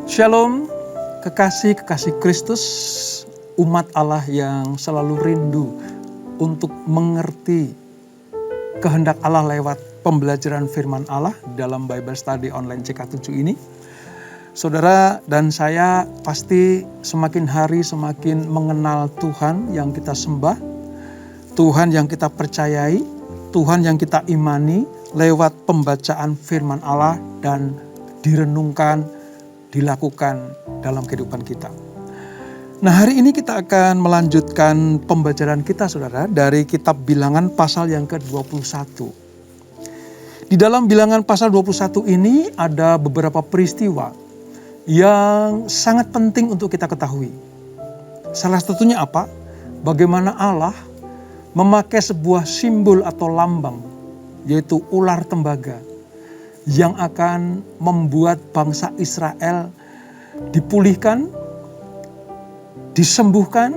Shalom, kekasih-kekasih Kristus, umat Allah yang selalu rindu untuk mengerti kehendak Allah lewat pembelajaran firman Allah dalam Bible Study Online CK7 ini. Saudara dan saya pasti semakin hari semakin mengenal Tuhan yang kita sembah, Tuhan yang kita percayai, Tuhan yang kita imani lewat pembacaan firman Allah dan direnungkan, dilakukan dalam kehidupan kita. Nah, hari ini kita akan melanjutkan pembacaan kita, saudara, dari kitab Bilangan pasal yang ke-21. Di dalam Bilangan pasal 21 ini ada beberapa peristiwa yang sangat penting untuk kita ketahui. Salah satunya apa? Bagaimana Allah memakai sebuah simbol atau lambang, yaitu ular tembaga, yang akan membuat bangsa Israel dipulihkan, disembuhkan,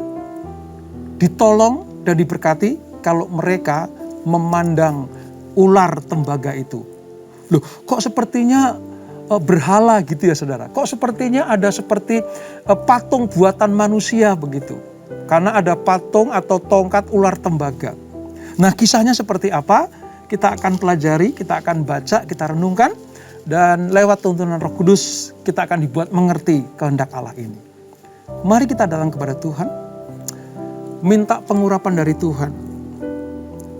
ditolong dan diberkati kalau mereka memandang ular tembaga itu. Loh, kok sepertinya berhala gitu ya saudara? Kok sepertinya ada seperti patung buatan manusia begitu? Karena ada patung atau tongkat ular tembaga. Nah, kisahnya seperti apa? Kita akan pelajari, kita akan baca, kita renungkan. Dan lewat tuntunan Roh Kudus kita akan dibuat mengerti kehendak Allah ini. Mari kita datang kepada Tuhan. Minta pengurapan dari Tuhan.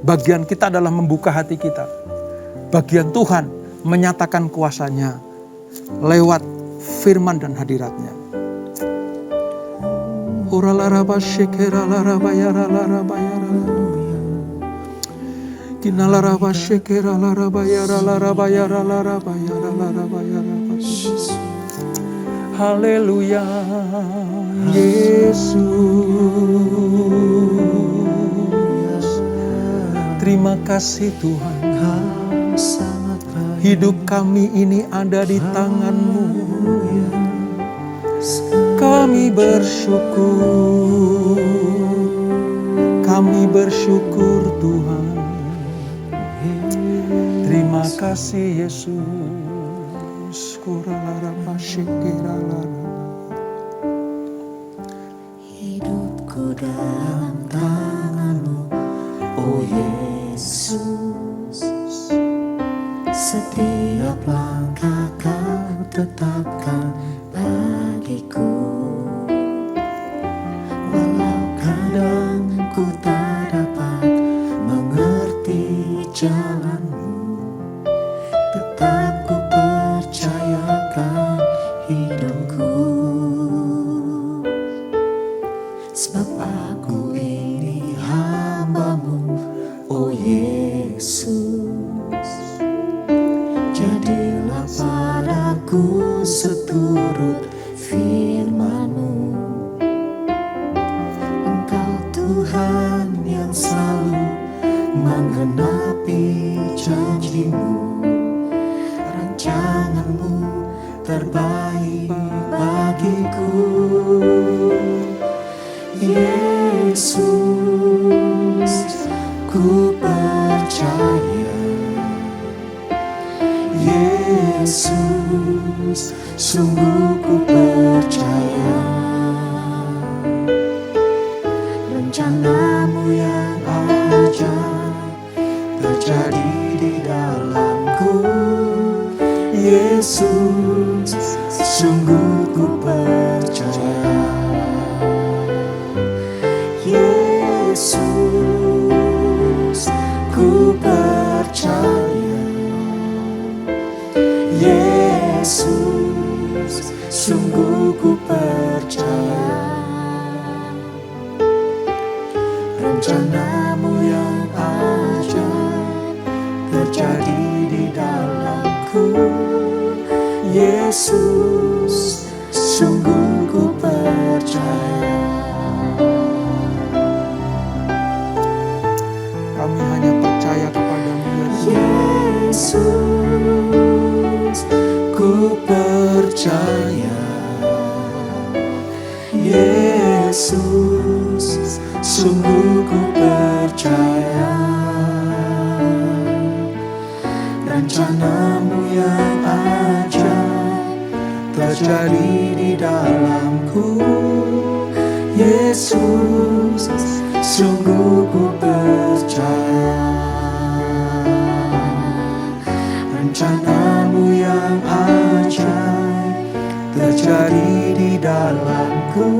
Bagian kita adalah membuka hati kita. Bagian Tuhan menyatakan kuasanya lewat firman dan hadiratnya. Haleluya, Yesus. Terima kasih Tuhan, hidup kami ini ada di tangan-Mu. Kami bersyukur Tuhan. Terima kasih Yesus. Hidupku dalam tangan-Mu, oh Yesus. Setiap langkah Kau tetapkan bagiku. Walau kadang ku tak dapat mengerti jalan-Mu, tetap ku percayakan hidupku. Sebab aku ini hamba-Mu, oh Yesus. Jadilah padaku seturut firman-Mu. Engkau Tuhan yang selalu menggenapi janji-Mu. Rancangan-Mu terbaik bagiku. Yesus, ku percaya. Yesus, sungguh ku percaya. Rencana-Mu yang ajaib terjadi di dalamku. Yesus, sungguh ku percaya. Yesus, ku percaya. Yesus, sungguh ku percaya. Rencana-Mu yang ajaib terjadi di dalamku. Yesus, sungguh ku percaya. Kami hanya percaya kepada-Mu ya Tuhan. Yesus, ku percaya. Yesus, sungguh ku percaya. Rencana-Mu yang ajaib terjadi di dalamku. Yesus, sungguh ku percaya rencanamu yang ajaib terjadi di dalamku.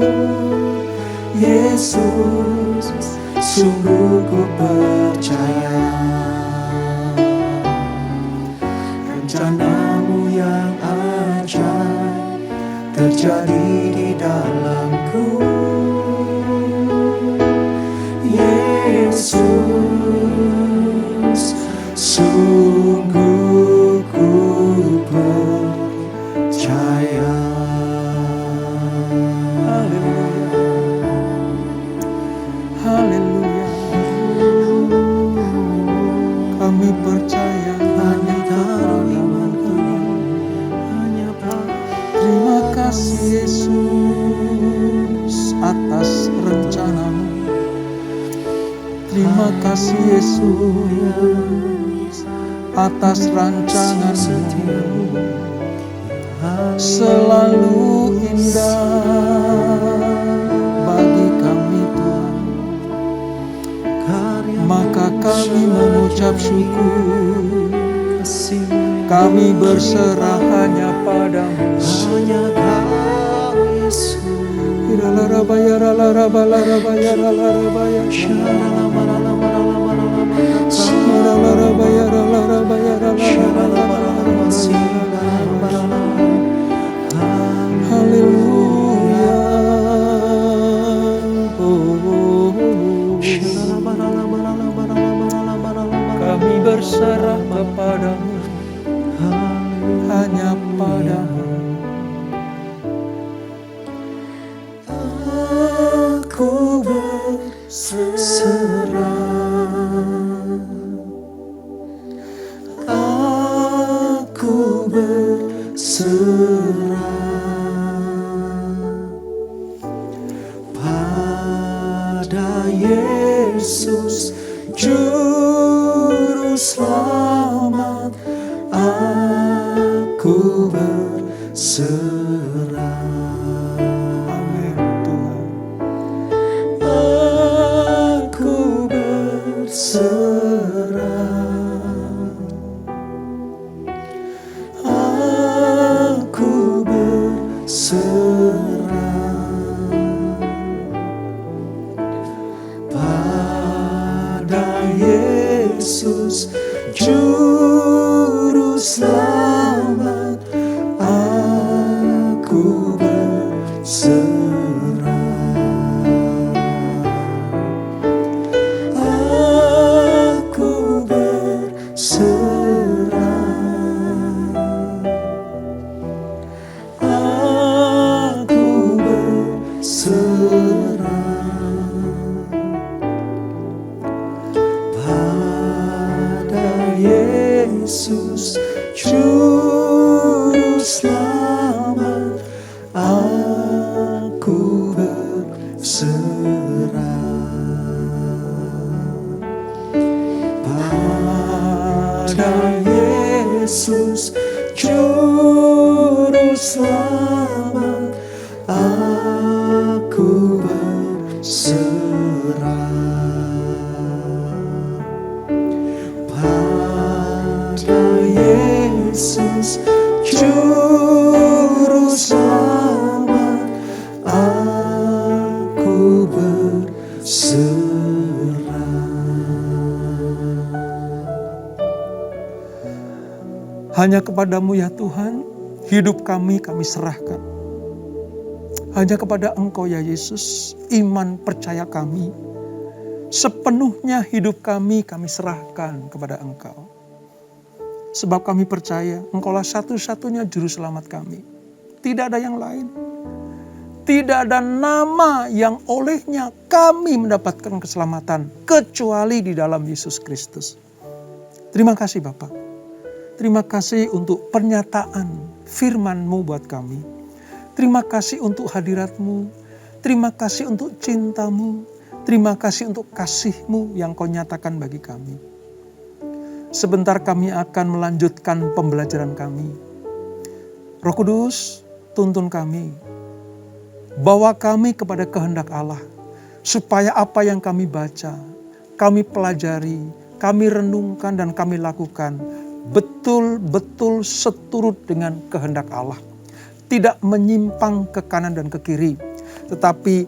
Yesus, sungguh ku percaya rencanamu yang ajaib terjadi di dalamku. Yesus, sungguh ku percaya. Haleluya. Kami percaya hanya kepadamu. Terima kasih Yesus atas rencanamu. Terima kasih Yesus atas rancanganmu. Selalu indah bagi kami Tuhan. Maka kami mengucap syukur. Kami berserah hanya padamu. Hanya Kau Yesus. Haleluya. Kami berserah kepadamu, hanya padamu. Aku berserah, aku berserah pada Yesus Juru Selamat. Aku berserah. Amin Tuhan. Aku berserah, aku berserah pada Yesus Juru Selamat. Aku berserah. Aku berserah, aku berserah pada Yesus Juru Selamat. Aku berserah pada Yesus Juru Selamat. Aku berserah pada Yesus Juru Selamat. Aku berserah. Hanya kepadamu ya Tuhan, hidup kami serahkan. Hanya kepada Engkau ya Yesus, iman percaya kami. Sepenuhnya hidup kami serahkan kepada Engkau. Sebab kami percaya Engkaulah satu-satunya juru selamat kami. Tidak ada yang lain. Tidak ada nama yang olehnya kami mendapatkan keselamatan kecuali di dalam Yesus Kristus. Terima kasih Bapak. Terima kasih untuk pernyataan firman-Mu buat kami. Terima kasih untuk hadirat-Mu. Terima kasih untuk cinta-Mu. Terima kasih untuk kasih-Mu yang Kau nyatakan bagi kami. Sebentar kami akan melanjutkan pembelajaran kami. Roh Kudus, tuntun kami, bawa kami kepada kehendak Allah, supaya apa yang kami baca, kami pelajari, kami renungkan dan kami lakukan betul-betul seturut dengan kehendak Allah. Tidak menyimpang ke kanan dan ke kiri, tetapi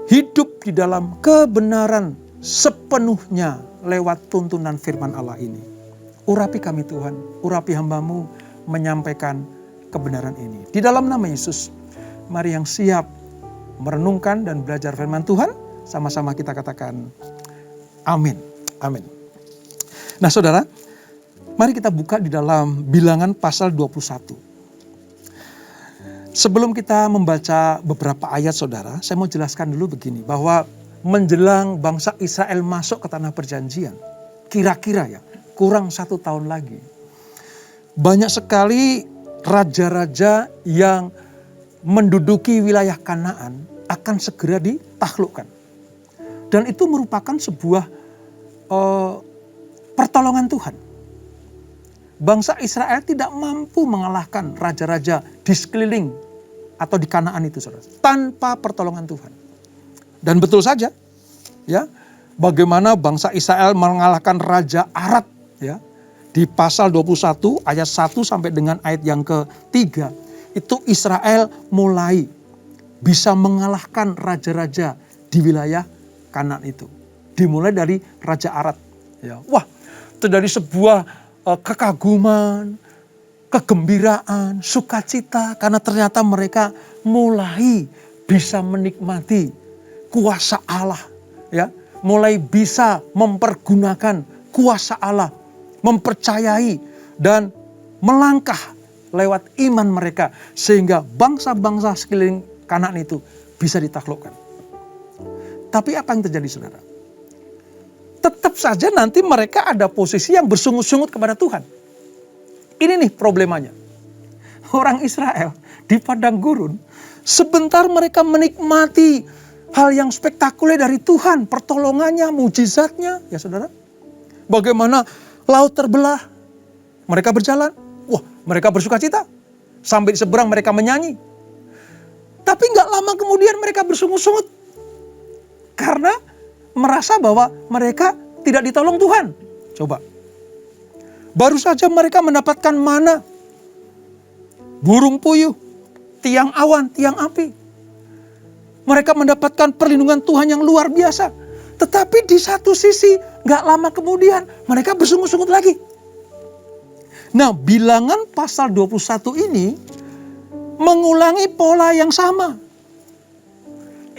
hidup di dalam kebenaran sepenuhnya lewat tuntunan firman Allah ini. Urapi kami Tuhan, urapi hamba-Mu menyampaikan kebenaran ini. Di dalam nama Yesus, mari yang siap merenungkan dan belajar firman Tuhan, sama-sama kita katakan amin. Amin. Nah saudara, mari kita buka di dalam Bilangan pasal 21. Sebelum kita membaca beberapa ayat saudara, saya mau jelaskan dulu begini, bahwa menjelang bangsa Israel masuk ke tanah perjanjian, kira-kira ya, kurang 1 tahun lagi, banyak sekali raja-raja yang menduduki wilayah Kanaan akan segera ditaklukkan. Dan itu merupakan sebuah pertolongan Tuhan. Bangsa Israel tidak mampu mengalahkan raja-raja di sekeliling atau di Kanaan itu, saudara, tanpa pertolongan Tuhan. Dan betul saja, ya, bagaimana bangsa Israel mengalahkan Raja Arad, ya, di pasal 21 ayat 1 sampai dengan ayat yang ke-3, itu Israel mulai bisa mengalahkan raja-raja di wilayah Kanaan itu. Dimulai dari Raja Arad. Ya. Wah, itu dari sebuah kekaguman, kegembiraan, sukacita, karena ternyata mereka mulai bisa menikmati kuasa Allah, ya, mulai bisa mempergunakan kuasa Allah, mempercayai dan melangkah lewat iman mereka, sehingga bangsa-bangsa sekeliling Kanaan itu bisa ditaklukkan. Tapi apa yang terjadi, saudara? Tetap saja nanti mereka ada posisi yang bersungut-sungut kepada Tuhan. Ini nih problemanya. Orang Israel di padang gurun, sebentar mereka menikmati hal yang spektakuler dari Tuhan, pertolongannya, mujizatnya, ya saudara. Bagaimana laut terbelah, mereka berjalan, wah mereka bersukacita. Sampai di seberang mereka menyanyi. Tapi gak lama kemudian mereka bersungut-sungut. Karena merasa bahwa mereka tidak ditolong Tuhan. Coba. Baru saja mereka mendapatkan mana, burung puyuh, tiang awan, tiang api. Mereka mendapatkan perlindungan Tuhan yang luar biasa. Tetapi di satu sisi, gak lama kemudian mereka bersungut-sungut lagi. Nah, Bilangan pasal 21 ini mengulangi pola yang sama.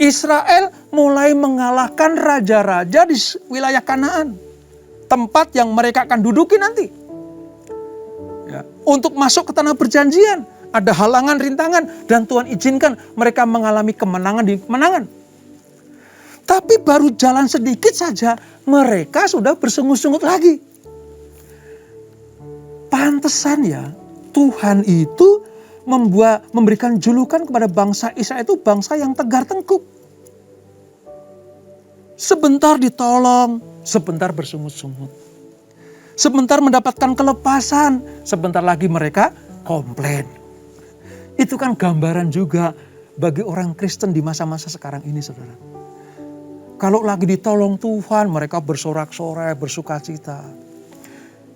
Israel mulai mengalahkan raja-raja di wilayah Kanaan. Tempat yang mereka akan duduki nanti. Ya, untuk masuk ke tanah perjanjian. Ada halangan, rintangan. Dan Tuhan izinkan mereka mengalami kemenangan di kemenangan. Tapi baru jalan sedikit saja, mereka sudah bersungut-sungut lagi. Pantesan ya, Tuhan itu memberikan julukan kepada bangsa Israel itu bangsa yang tegar tengkuk. Sebentar ditolong, sebentar bersungut-sungut. Sebentar mendapatkan kelepasan, sebentar lagi mereka komplain. Itu kan gambaran juga bagi orang Kristen di masa-masa sekarang ini, saudara. Kalau lagi ditolong Tuhan, mereka bersorak-sorai, bersukacita.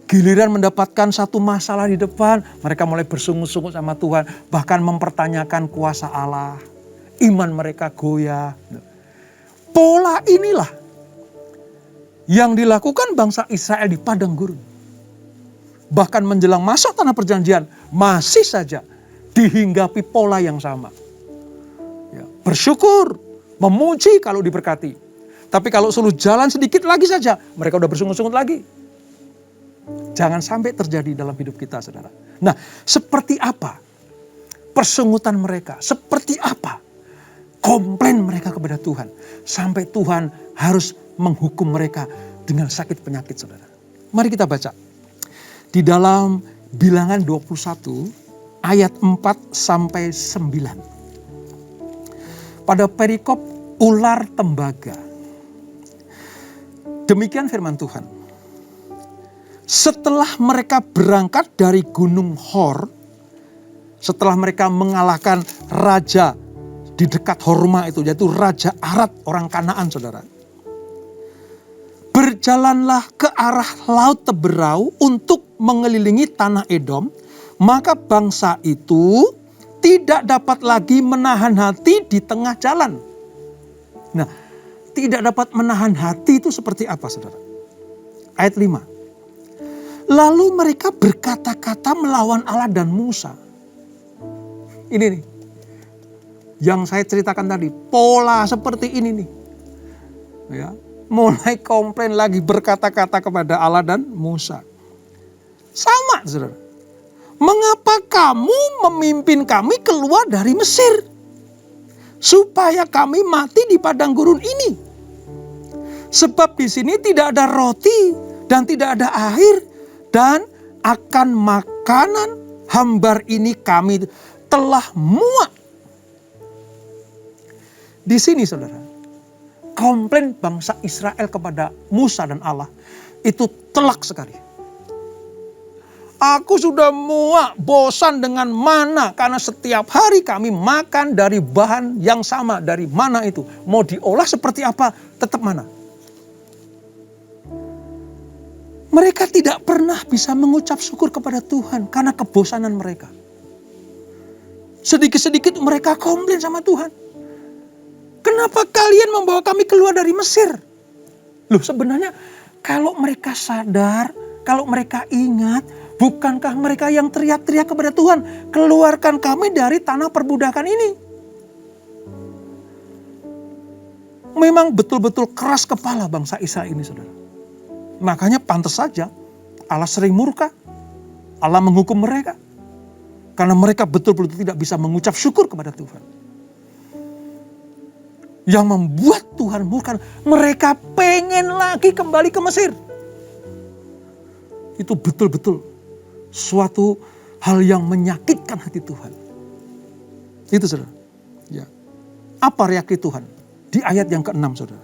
Giliran mendapatkan satu masalah di depan, mereka mulai bersungut-sungut sama Tuhan. Bahkan mempertanyakan kuasa Allah. Iman mereka goyah. Pola inilah yang dilakukan bangsa Israel di padang gurun. Bahkan menjelang masuk tanah perjanjian, masih saja dihinggapi pola yang sama. Ya, bersyukur, memuji kalau diberkati. Tapi kalau suruh jalan sedikit lagi saja, mereka udah bersungut-sungut lagi. Jangan sampai terjadi dalam hidup kita, saudara. Nah, seperti apa persungutan mereka? Seperti apa komplain mereka kepada Tuhan? Sampai Tuhan harus menghukum mereka dengan sakit penyakit, saudara. Mari kita baca. Di dalam Bilangan 21 ayat 4 sampai 9. Pada perikop ular tembaga. Demikian firman Tuhan. Setelah mereka berangkat dari Gunung Hor, setelah mereka mengalahkan raja di dekat Horma itu, yaitu Raja Arad orang Kanaan, saudara. Berjalanlah ke arah Laut Teberau untuk mengelilingi tanah Edom, maka bangsa itu tidak dapat lagi menahan hati di tengah jalan. Nah, tidak dapat menahan hati itu seperti apa, saudara? Ayat 5. Lalu mereka berkata-kata melawan Allah dan Musa. Ini nih, yang saya ceritakan tadi, pola seperti ini nih. Ya, mulai komplain lagi, berkata-kata kepada Allah dan Musa. Sama, saudara. Mengapa kamu memimpin kami keluar dari Mesir? Supaya kami mati di padang gurun ini. Sebab di sini tidak ada roti dan tidak ada air. Dan akan makanan hambar ini kami telah muak. Di sini, saudara, komplain bangsa Israel kepada Musa dan Allah itu telak sekali. Aku sudah muak, bosan dengan mana, karena setiap hari kami makan dari bahan yang sama. Dari mana itu? Mau diolah seperti apa, tetap mana. Mereka tidak pernah bisa mengucap syukur kepada Tuhan karena kebosanan mereka. Sedikit-sedikit mereka komplain sama Tuhan. Kenapa kalian membawa kami keluar dari Mesir? Loh, sebenarnya kalau mereka sadar, kalau mereka ingat, bukankah mereka yang teriak-teriak kepada Tuhan, keluarkan kami dari tanah perbudakan ini? Memang betul-betul keras kepala bangsa Israel ini, saudara. Makanya pantas saja Allah sering murka, Allah menghukum mereka. Karena mereka betul-betul tidak bisa mengucap syukur kepada Tuhan. Yang membuat Tuhan murka, mereka pengen lagi kembali ke Mesir. Itu betul-betul suatu hal yang menyakitkan hati Tuhan. Itu, saudara. Ya. Apa reaksi Tuhan? Di ayat yang ke-6, saudara.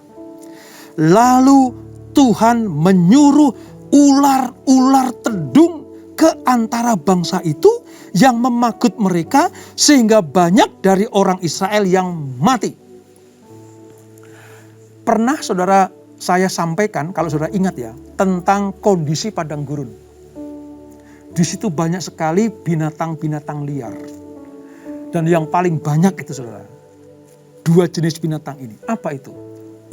Lalu Tuhan menyuruh ular-ular tedung ke antara bangsa itu yang memagut mereka sehingga banyak dari orang Israel yang mati. Pernah, saudara, saya sampaikan, kalau saudara ingat ya, tentang kondisi padang gurun. Di situ banyak sekali binatang-binatang liar. Dan yang paling banyak itu, saudara, 2 jenis binatang ini. Apa itu?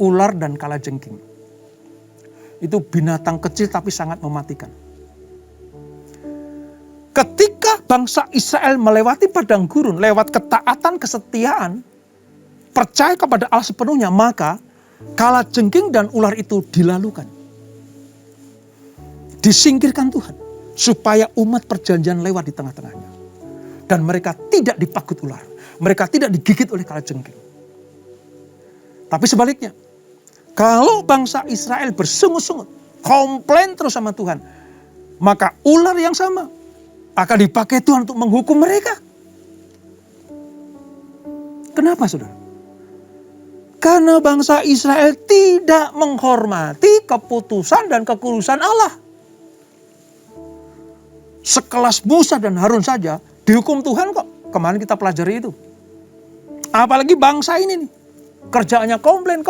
Ular dan kalajengking. Itu binatang kecil tapi sangat mematikan. Ketika bangsa Israel melewati padang gurun, lewat ketaatan, kesetiaan, percaya kepada Allah sepenuhnya, maka kalajengking dan ular itu dilalukan. Disingkirkan Tuhan, supaya umat perjanjian lewat di tengah-tengahnya. Dan mereka tidak dipagut ular, mereka tidak digigit oleh kalajengking. Tapi sebaliknya, kalau bangsa Israel bersungut-sungut, komplain terus sama Tuhan, maka ular yang sama akan dipakai Tuhan untuk menghukum mereka. Kenapa, saudara? Karena bangsa Israel tidak menghormati keputusan dan kekudusan Allah. Sekelas Musa dan Harun saja dihukum Tuhan kok. Kemarin kita pelajari itu. Apalagi bangsa ini nih, kerjaannya komplain.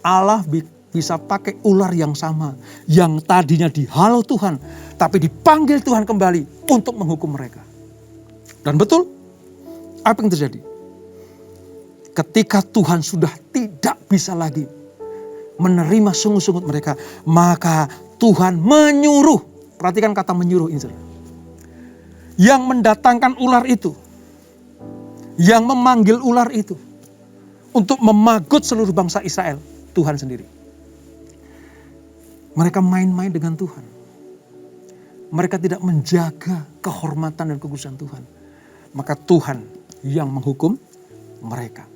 Allah bisa pakai ular yang sama, yang tadinya dihalau Tuhan, tapi dipanggil Tuhan kembali untuk menghukum mereka. Dan betul, apa yang terjadi? Ketika Tuhan sudah tidak bisa lagi menerima sungut-sungut mereka, maka Tuhan menyuruh, perhatikan kata menyuruh ini, yang mendatangkan ular itu, yang memanggil ular itu, untuk memagut seluruh bangsa Israel, Tuhan sendiri. Mereka main-main dengan Tuhan. Mereka tidak menjaga kehormatan dan kekudusan Tuhan. Maka Tuhan yang menghukum mereka.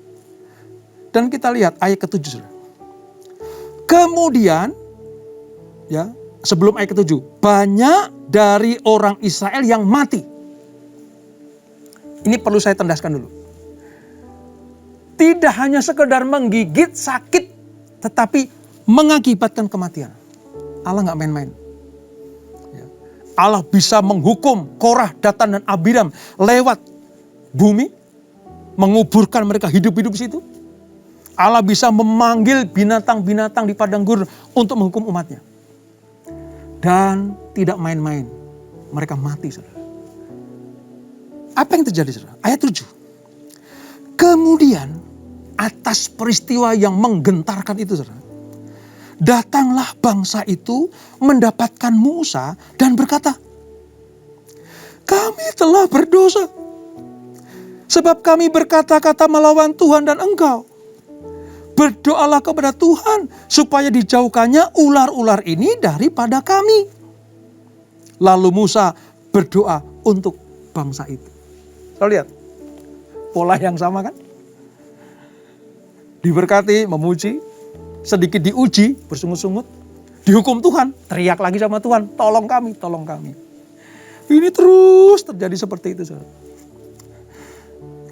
Dan kita lihat ayat ke-7. Kemudian, ya, sebelum ayat ke-7, banyak dari orang Israel yang mati. Ini perlu saya tandaskan dulu. Tidak hanya sekedar menggigit, sakit, tetapi mengakibatkan kematian. Allah nggak main-main. Ya. Allah bisa menghukum Korah, Datan, dan Abiram lewat bumi, menguburkan mereka hidup-hidup di situ. Allah bisa memanggil binatang-binatang di padang gurun untuk menghukum umatnya. Dan tidak main-main, mereka mati, saudara. Apa yang terjadi, saudara? Ayat 7. Kemudian atas peristiwa yang menggentarkan itu, saudara, datanglah bangsa itu mendapatkan Musa dan berkata, kami telah berdosa, sebab kami berkata-kata melawan Tuhan dan engkau. Berdoalah kepada Tuhan supaya dijauhkannya ular-ular ini daripada kami. Lalu Musa berdoa untuk bangsa itu. Kita lihat pola yang sama kan? Diberkati, memuji, sedikit diuji, bersungut-sungut, dihukum Tuhan, teriak lagi sama Tuhan, tolong kami, tolong kami. Ini terus terjadi seperti itu, saudara.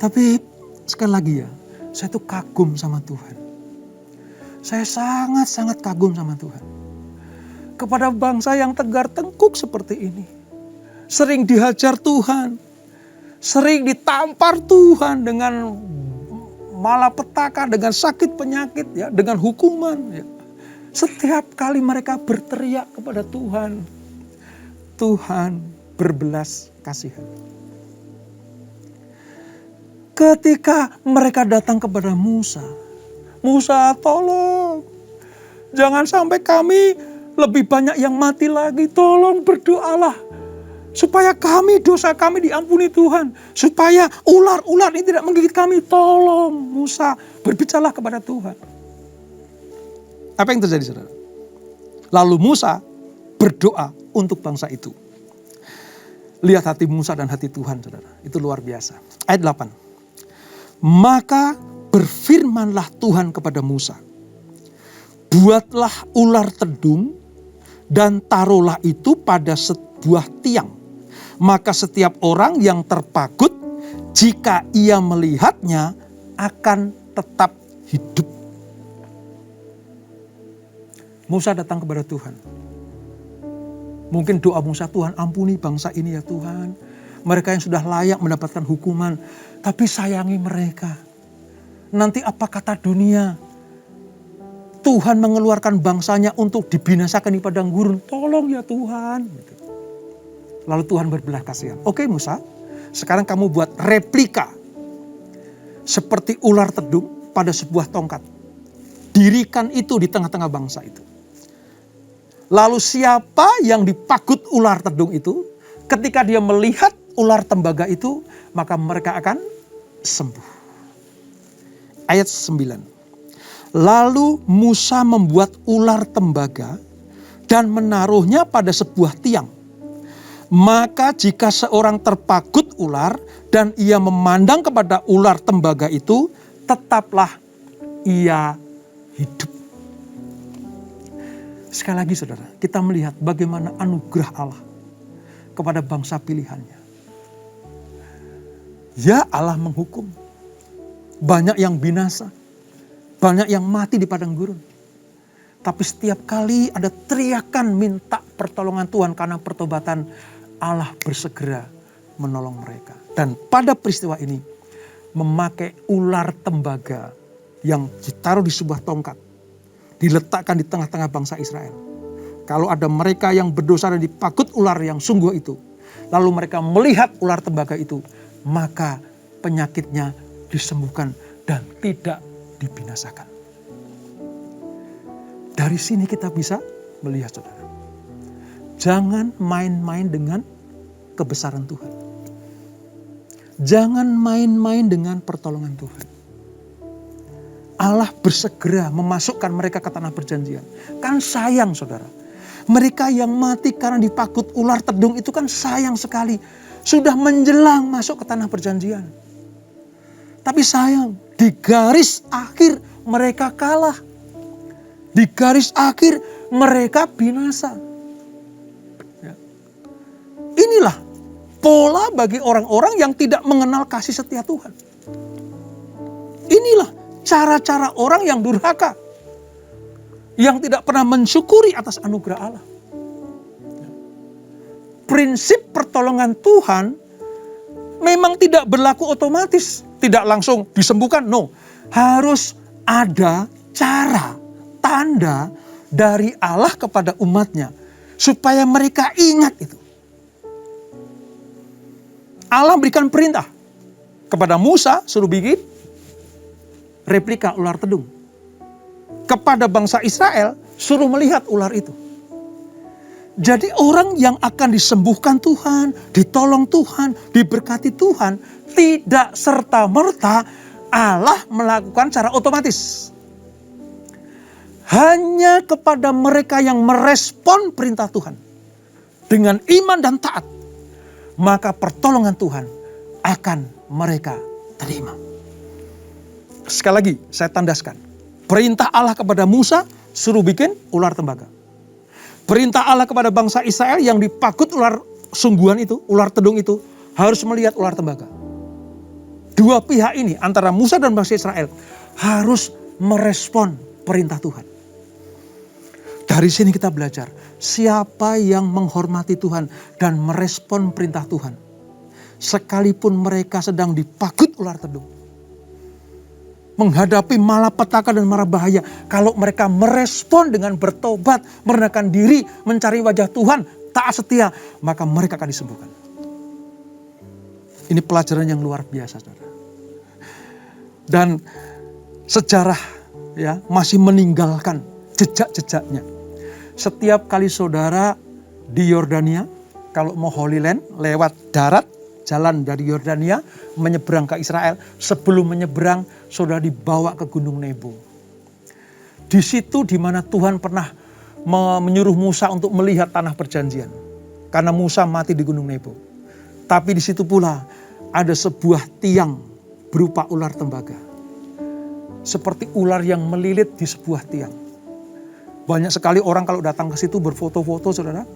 Tapi sekali lagi ya, saya tuh kagum sama Tuhan. Saya sangat-sangat kagum sama Tuhan. Kepada bangsa yang tegar tengkuk seperti ini. Sering dihajar Tuhan. Sering ditampar Tuhan dengan malapetaka, dengan sakit penyakit, ya, dengan hukuman. Ya. Setiap kali mereka berteriak kepada Tuhan, Tuhan berbelas kasihan. Ketika mereka datang kepada Musa, Musa, tolong, jangan sampai kami lebih banyak yang mati lagi. Tolong berdoalah supaya kami, dosa kami diampuni Tuhan. Supaya ular-ular ini tidak menggigit kami. Tolong Musa, berbicaralah kepada Tuhan. Apa yang terjadi, saudara? Lalu Musa berdoa untuk bangsa itu. Lihat hati Musa dan hati Tuhan, saudara. Itu luar biasa. Ayat 8. Maka berfirmanlah Tuhan kepada Musa, buatlah ular tedung dan taruhlah itu pada sebuah tiang. Maka setiap orang yang terpagut, jika ia melihatnya, akan tetap hidup. Musa datang kepada Tuhan. Mungkin doa Musa, Tuhan ampuni bangsa ini ya Tuhan. Mereka yang sudah layak mendapatkan hukuman, tapi sayangi mereka. Nanti apa kata dunia? Tuhan mengeluarkan bangsanya untuk dibinasakan di padang gurun. Tolong ya Tuhan. Lalu Tuhan berbelas kasihan. Oke Musa, sekarang kamu buat replika seperti ular tedung pada sebuah tongkat. Dirikan itu di tengah-tengah bangsa itu. Lalu siapa yang dipagut ular tedung itu, ketika dia melihat ular tembaga itu, maka mereka akan sembuh. Ayat 9. Lalu Musa membuat ular tembaga dan menaruhnya pada sebuah tiang. Maka jika seorang terpagut ular dan ia memandang kepada ular tembaga itu, tetaplah ia hidup. Sekali lagi saudara, kita melihat bagaimana anugerah Allah kepada bangsa pilihannya. Ya, Allah menghukum. Banyak yang binasa. Banyak yang mati di padang gurun. Tapi setiap kali ada teriakan minta pertolongan Tuhan karena pertobatan, Allah bersegera menolong mereka. Dan pada peristiwa ini, memakai ular tembaga yang ditaruh di sebuah tongkat. Diletakkan di tengah-tengah bangsa Israel. Kalau ada mereka yang berdosa dan dipagut ular yang sungguh itu, lalu mereka melihat ular tembaga itu, maka penyakitnya disembuhkan dan tidak dibinasakan. Dari sini kita bisa melihat saudara. Jangan main-main dengan kebesaran Tuhan. Jangan main-main dengan pertolongan Tuhan. Allah bersegera memasukkan mereka ke tanah perjanjian. Kan sayang saudara. Mereka yang mati karena dipagut ular tedung itu kan sayang sekali. Sudah menjelang masuk ke tanah perjanjian. Tapi sayang, di garis akhir mereka kalah. Di garis akhir mereka binasa. Ya. Inilah pola bagi orang-orang yang tidak mengenal kasih setia Tuhan. Inilah cara-cara orang yang durhaka. Yang tidak pernah mensyukuri atas anugerah Allah. prinsip pertolongan Tuhan memang tidak berlaku otomatis. Tidak langsung disembuhkan, no. Harus ada cara, tanda dari Allah kepada umatnya. Supaya mereka ingat itu. Allah berikan perintah kepada Musa, suruh bikin replika ular tedung. Kepada bangsa Israel, suruh melihat ular itu. Jadi orang yang akan disembuhkan Tuhan, ditolong Tuhan, diberkati Tuhan, tidak serta-merta Allah melakukan secara otomatis. Hanya kepada mereka yang merespon perintah Tuhan dengan iman dan taat, maka pertolongan Tuhan akan mereka terima. Sekali lagi saya tandaskan, perintah Allah kepada Musa suruh bikin ular tembaga. Perintah Allah kepada bangsa Israel yang dipakut ular sungguhan itu, ular tedung itu, harus melihat ular tembaga. Dua pihak ini antara Musa dan bangsa Israel harus merespon perintah Tuhan. Dari sini kita belajar, siapa yang menghormati Tuhan dan merespon perintah Tuhan, sekalipun mereka sedang dipakut ular tedung, menghadapi malapetaka dan mara bahaya, kalau mereka merespon dengan bertobat, merendahkan diri, mencari wajah Tuhan, taat setia, maka mereka akan disembuhkan. Ini pelajaran yang luar biasa, saudara. Dan sejarah ya masih meninggalkan jejak-jejaknya. Setiap kali saudara di Yordania, kalau mau Holy Land lewat darat, jalan dari Yordania menyeberang ke Israel, sebelum menyeberang saudara dibawa ke Gunung Nebo. Di situ di mana Tuhan pernah menyuruh Musa untuk melihat tanah perjanjian. Karena Musa mati di Gunung Nebo. Tapi di situ pula ada sebuah tiang berupa ular tembaga. Seperti ular yang melilit di sebuah tiang. Banyak sekali orang kalau datang ke situ berfoto-foto, saudara.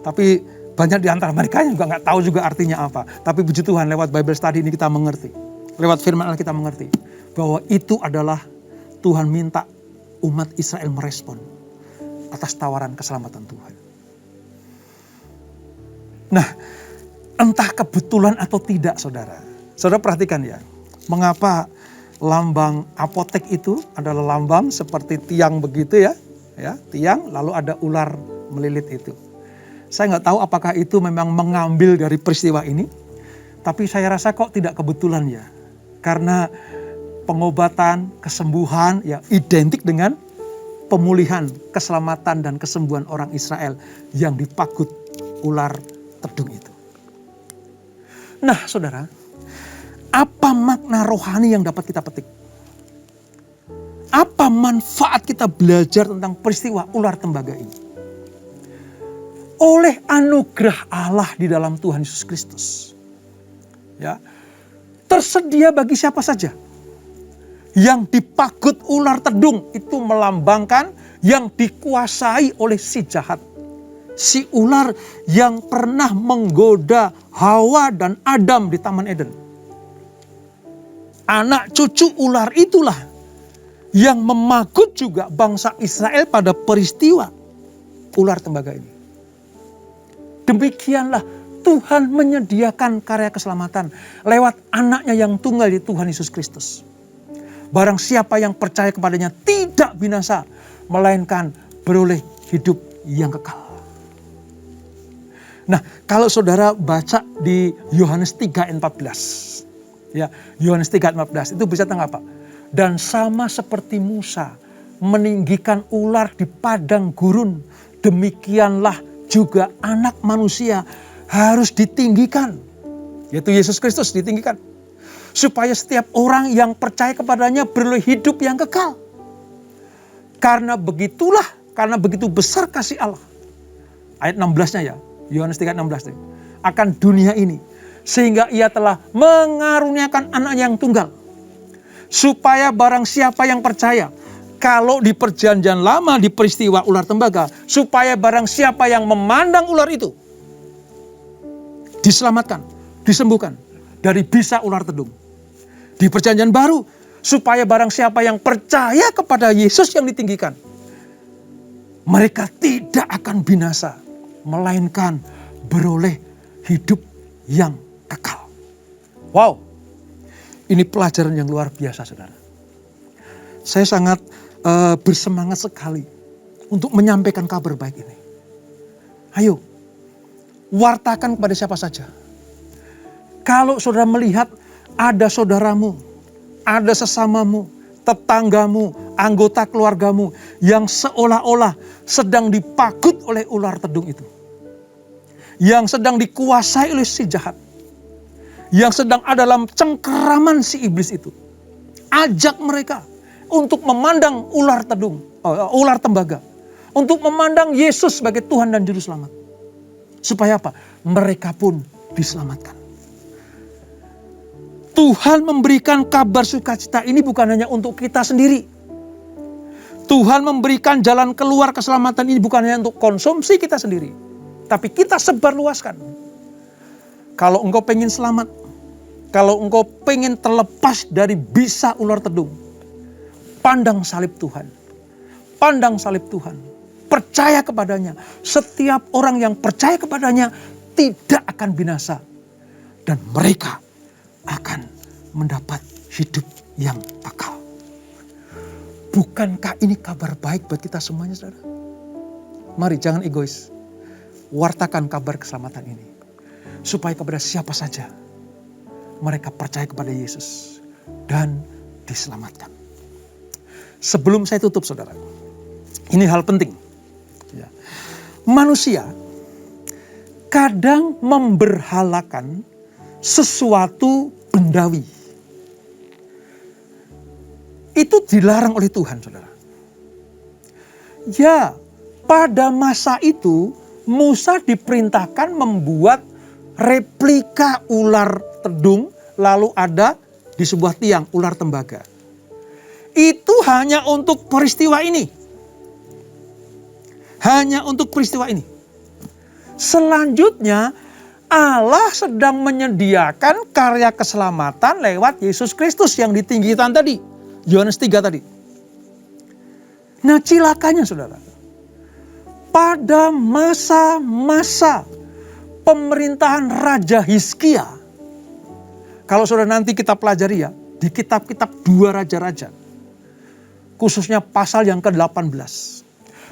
Tapi banyak di antara mereka yang juga nggak tahu juga artinya apa. Tapi puji Tuhan, lewat Bible study ini kita mengerti. Lewat firman Allah kita mengerti. Bahwa itu adalah Tuhan minta umat Israel merespon atas tawaran keselamatan Tuhan. Nah, entah kebetulan atau tidak, saudara. Saudara perhatikan ya, mengapa lambang apotek itu adalah lambang seperti tiang begitu ya, tiang lalu ada ular melilit itu. Saya nggak tahu apakah itu memang mengambil dari peristiwa ini, tapi saya rasa kok tidak kebetulan ya, karena pengobatan, kesembuhan ya identik dengan pemulihan, keselamatan dan kesembuhan orang Israel yang dipakut ular tedung itu. Nah, saudara, apa makna rohani yang dapat kita petik? Apa manfaat kita belajar tentang peristiwa ular tembaga ini? Oleh anugerah Allah di dalam Tuhan Yesus Kristus, ya, tersedia bagi siapa saja. Yang dipakut ular tedung itu melambangkan yang dikuasai oleh si jahat. Si ular yang pernah menggoda Hawa dan Adam di Taman Eden. Anak cucu ular itulah yang memakut juga bangsa Israel pada peristiwa ular tembaga ini. Demikianlah Tuhan menyediakan karya keselamatan lewat anaknya yang tunggal di Tuhan Yesus Kristus. Barang siapa yang percaya kepadanya tidak binasa, melainkan beroleh hidup yang kekal. Nah, kalau saudara baca di Yohanes 3 ayat 14. Ya, Yohanes 3 ayat 14 itu bisa tentang apa? Dan sama seperti Musa meninggikan ular di padang gurun, demikianlah juga anak manusia harus ditinggikan. Yaitu Yesus Kristus ditinggikan. Supaya setiap orang yang percaya kepadanya beroleh hidup yang kekal. Karena begitu besar kasih Allah. Ayat 16-nya ya, Yohanes 3 ayat 16. Akan dunia ini. Sehingga ia telah mengaruniakan anak yang tunggal. Supaya barang siapa yang percaya. Kalau di perjanjian lama di peristiwa ular tembaga, supaya barang siapa yang memandang ular itu diselamatkan, disembuhkan dari bisa ular tedung. Di perjanjian baru, supaya barang siapa yang percaya kepada Yesus yang ditinggikan, mereka tidak akan binasa, melainkan beroleh hidup yang kekal. Wow, ini pelajaran yang luar biasa, saudara. Saya sangat bersemangat sekali untuk menyampaikan kabar baik ini. Ayo, wartakan kepada siapa saja. Kalau saudara melihat ada saudaramu, ada sesamamu, tetanggamu, anggota keluargamu yang seolah-olah sedang dipagut oleh ular tedung itu. Yang sedang dikuasai oleh si jahat. Yang sedang ada dalam cengkeraman si iblis itu. Ajak mereka untuk memandang ular tedung, ular tembaga. Untuk memandang Yesus sebagai Tuhan dan Juru Selamat. Supaya apa? Mereka pun diselamatkan. Tuhan memberikan kabar sukacita ini bukan hanya untuk kita sendiri. Tuhan memberikan jalan keluar keselamatan ini bukan hanya untuk konsumsi kita sendiri. Tapi kita sebarluaskan. Kalau engkau pengen selamat, kalau engkau pengen terlepas dari bisa ular tedung, pandang salib Tuhan. Pandang salib Tuhan. Percaya kepadanya. Setiap orang yang percaya kepadanya tidak akan binasa. Dan mereka akan mendapat hidup yang kekal. Bukankah ini kabar baik buat kita semuanya, saudara? Mari jangan egois. Wartakan kabar keselamatan ini. Supaya kepada siapa saja mereka percaya kepada Yesus dan diselamatkan. Sebelum saya tutup, saudara, ini hal penting. Ya. Manusia kadang memberhalakan sesuatu bendawi. Itu dilarang oleh Tuhan, saudara. Ya, pada masa itu Musa diperintahkan membuat replika ular tedung, lalu ada di sebuah tiang ular tembaga. Itu hanya untuk peristiwa ini. Hanya untuk peristiwa ini. Selanjutnya Allah sedang menyediakan karya keselamatan lewat Yesus Kristus yang ditinggikan tadi. Yohanes 3 tadi. Nah, cilakanya, saudara. Pada masa-masa pemerintahan Raja Hizkia. Kalau saudara nanti kita pelajari ya, di kitab-kitab 2 raja-raja. Khususnya pasal yang ke-18.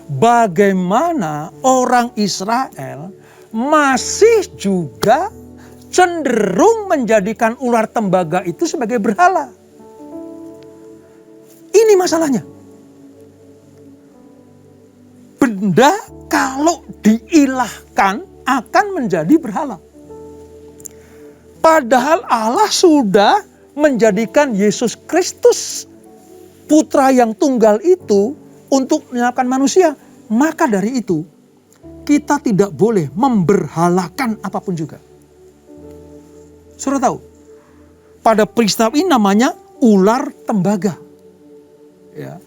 Bagaimana orang Israel masih juga cenderung menjadikan ular tembaga itu sebagai berhala. Ini masalahnya. Benda kalau diilahkan akan menjadi berhala. Padahal Allah sudah menjadikan Yesus Kristus, putra yang tunggal itu, untuk menyelamatkan manusia. Maka dari itu, kita tidak boleh memberhalakan apapun juga. Saudara tahu, pada peristiwa ini namanya ular tembaga. Ya.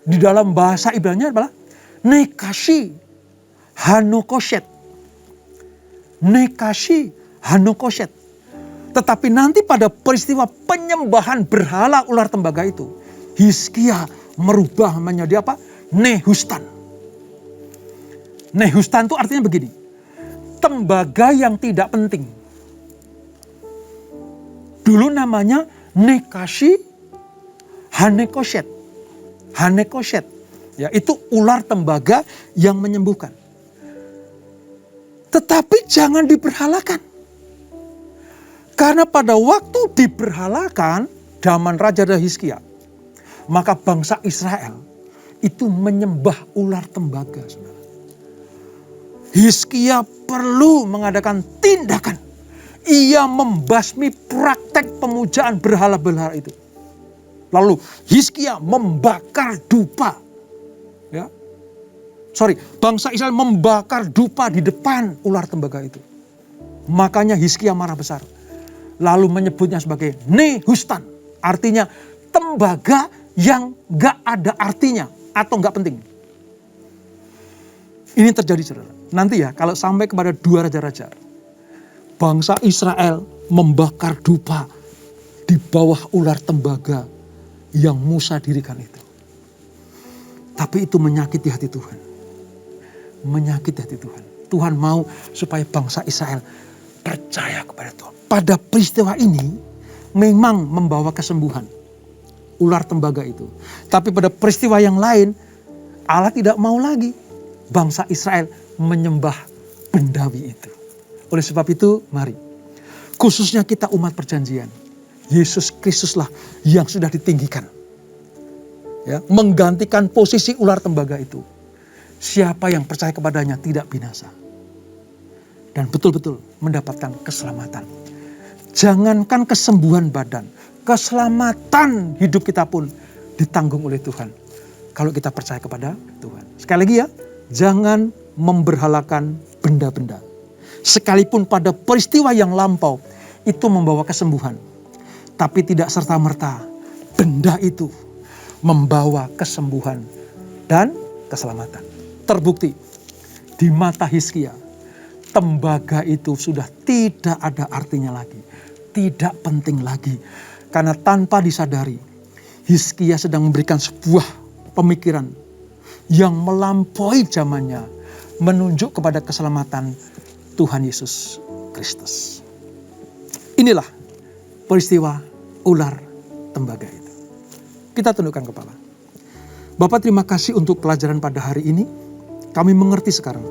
Di dalam bahasa Ibrani adalah Nekashi Hanokoshet. Nekashi Hanokoshet. Tetapi nanti pada peristiwa penyembahan berhala ular tembaga itu, Hizkia merubah menjadi apa? Nehustan. Nehustan itu artinya begini. Tembaga yang tidak penting. Dulu namanya Nekashi Hanekoshet. Hanekoshet. Ya, itu ular tembaga yang menyembuhkan. Tetapi jangan diberhalakan. Karena pada waktu diberhalakan zaman Raja Hizkia, maka bangsa Israel itu menyembah ular tembaga. Saudara. Hizkia perlu mengadakan tindakan. Ia membasmi praktek pemujaan berhala-berhala itu. Lalu Hizkia membakar dupa. Ya. Bangsa Israel membakar dupa di depan ular tembaga itu. Makanya Hizkia marah besar. Lalu menyebutnya sebagai Nehustan. Artinya tembaga yang gak ada artinya atau gak penting. Ini terjadi, saudara. Nanti ya, kalau sampai kepada 2 raja-raja. Bangsa Israel membakar dupa di bawah ular tembaga yang Musa dirikan itu. Tapi itu menyakiti hati Tuhan. Menyakiti hati Tuhan. Tuhan mau supaya bangsa Israel percaya kepada Tuhan. Pada peristiwa ini memang membawa kesembuhan. Ular tembaga itu. Tapi pada peristiwa yang lain, Allah tidak mau lagi bangsa Israel menyembah bendawi itu. Oleh sebab itu, mari. Khususnya kita umat perjanjian. Yesus Kristuslah yang sudah ditinggikan. Ya, menggantikan posisi ular tembaga itu. Siapa yang percaya kepadanya tidak binasa. Dan betul-betul mendapatkan keselamatan. Jangankan kesembuhan badan, keselamatan hidup kita pun ditanggung oleh Tuhan. Kalau kita percaya kepada Tuhan. Sekali lagi ya, jangan memberhalakan benda-benda. Sekalipun pada peristiwa yang lampau itu membawa kesembuhan. Tapi tidak serta-merta benda itu membawa kesembuhan dan keselamatan. Terbukti di mata Hizkia, tembaga itu sudah tidak ada artinya lagi. Tidak penting lagi. Karena tanpa disadari, Hizkia sedang memberikan sebuah pemikiran yang melampaui zamannya, menunjuk kepada keselamatan Tuhan Yesus Kristus. Inilah peristiwa ular tembaga itu. Kita tundukkan kepala. Bapak, terima kasih untuk pelajaran pada hari ini. Kami mengerti sekarang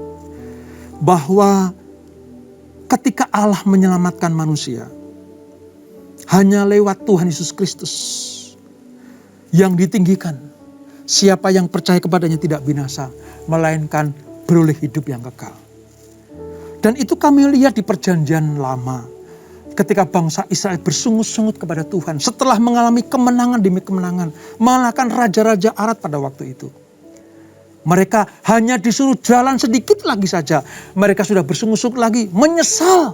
bahwa ketika Allah menyelamatkan manusia, hanya lewat Tuhan Yesus Kristus yang ditinggikan. Siapa yang percaya kepadanya tidak binasa, melainkan beroleh hidup yang kekal. Dan itu kami lihat di perjanjian lama. Ketika bangsa Israel bersungut-sungut kepada Tuhan. Setelah mengalami kemenangan demi kemenangan. Mengalahkan raja-raja Arad pada waktu itu. Mereka hanya disuruh jalan sedikit lagi saja. Mereka sudah bersungut-sungut lagi. Menyesal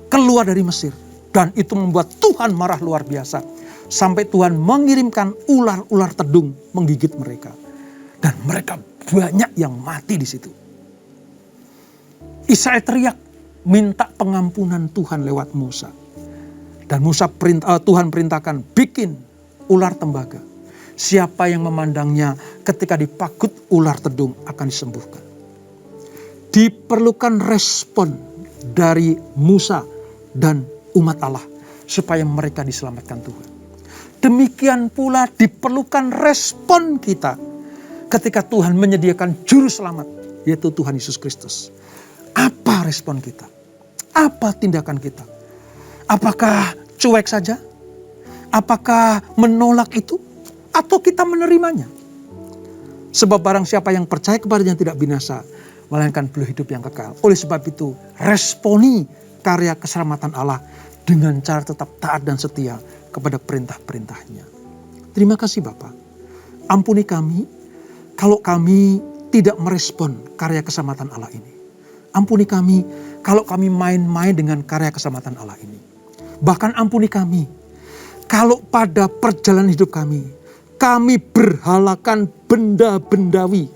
keluar dari Mesir. Dan itu membuat Tuhan marah luar biasa. Sampai Tuhan mengirimkan ular-ular tedung menggigit mereka. Dan mereka banyak yang mati di situ. Israel teriak minta pengampunan Tuhan lewat Musa. Dan Tuhan perintahkan bikin ular tembaga. Siapa yang memandangnya ketika dipagut ular tedung akan disembuhkan. Diperlukan respon dari Musa dan umat Allah supaya mereka diselamatkan Tuhan. Demikian pula diperlukan respon kita ketika Tuhan menyediakan juru selamat, yaitu Tuhan Yesus Kristus. Apa respon kita? Apa tindakan kita? Apakah cuek saja? Apakah menolak itu? Atau kita menerimanya? Sebab barang siapa yang percaya kepadanya tidak binasa, melainkan beroleh hidup yang kekal. Oleh sebab itu, responi karya keselamatan Allah dengan cara tetap taat dan setia kepada perintah-perintahnya. Terima kasih Bapa. Ampuni kami kalau kami tidak merespon karya keselamatan Allah ini. Ampuni kami kalau kami main-main dengan karya keselamatan Allah ini. Bahkan ampuni kami kalau pada perjalanan hidup kami berhalakan benda-bendawi.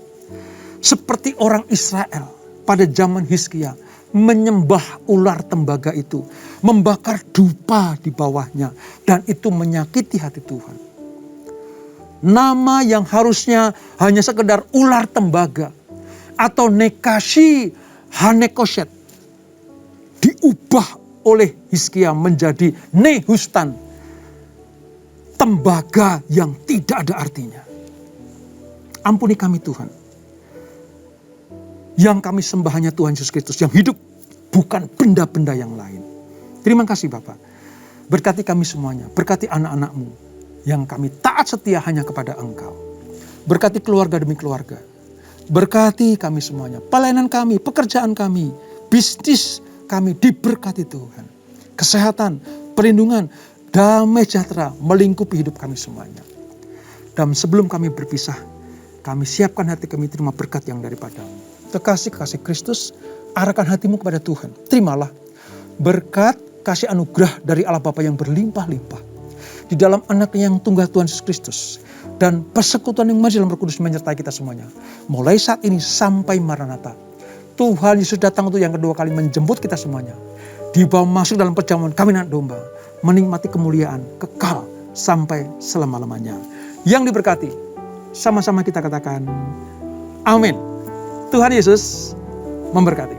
Seperti orang Israel pada zaman Hizkia menyembah ular tembaga itu. Membakar dupa di bawahnya. Dan itu menyakiti hati Tuhan. Nama yang harusnya hanya sekedar ular tembaga atau Nekashi Hanekoshet diubah oleh Hizkia menjadi Nehustan, tembaga yang tidak ada artinya. Ampuni kami Tuhan. Yang kami sembah hanya Tuhan Yesus Kristus yang hidup, bukan benda-benda yang lain. Terima kasih Bapak. Berkati kami semuanya, berkati anak-anak-Mu yang kami taat setia hanya kepada Engkau. Berkati keluarga demi keluarga. Berkati kami semuanya, pelayanan kami, pekerjaan kami, bisnis kami diberkati Tuhan. Kesehatan, perlindungan, damai sejahtera melingkupi hidup kami semuanya. Dan sebelum kami berpisah, kami siapkan hati kami terima berkat yang daripada-Mu. Kekasih Kristus, arahkan hatimu kepada Tuhan. Terimalah berkat kasih anugerah dari Allah Bapa yang berlimpah-limpah. Di dalam anaknya yang tunggal Tuhan Yesus Kristus. Dan persekutuan yang masih dalam Roh Kudus menyertai kita semuanya. Mulai saat ini sampai Maranatha. Tuhan Yesus datang untuk yang kedua kali menjemput kita semuanya. Dibawa masuk dalam perjamuan kawinan domba. Menikmati kemuliaan kekal sampai selama-lamanya. Yang diberkati, sama-sama kita katakan amin. Tuhan Yesus memberkati.